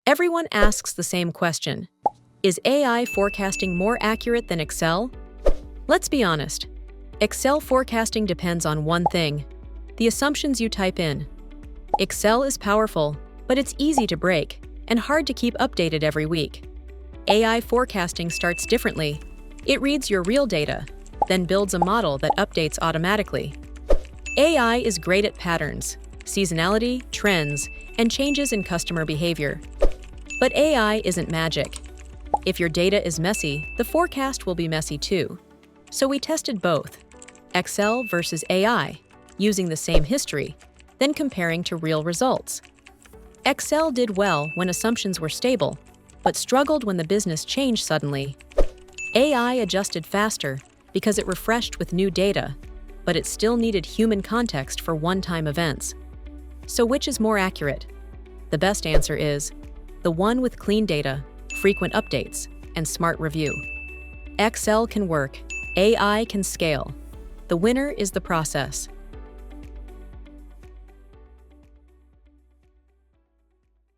Everyone asks the same question. Is AI forecasting more accurate than Excel? Let's be honest. Excel forecasting depends on one thing: the assumptions you type in. Excel is powerful, but it's easy to break and hard to keep updated every week. AI forecasting starts differently. It reads your real data, then builds a model that updates automatically. AI is great at patterns, seasonality, trends, and changes in customer behavior. But AI isn't magic. If your data is messy, the forecast will be messy too. So we tested both, Excel versus AI, using the same history, then comparing to real results. Excel did well when assumptions were stable, but struggled when the business changed suddenly. AI adjusted faster because it refreshed with new data, but it still needed human context for one-time events. So which is more accurate? The best answer is the one with clean data, frequent updates, and smart review. Excel can work, AI can scale. The winner is the process.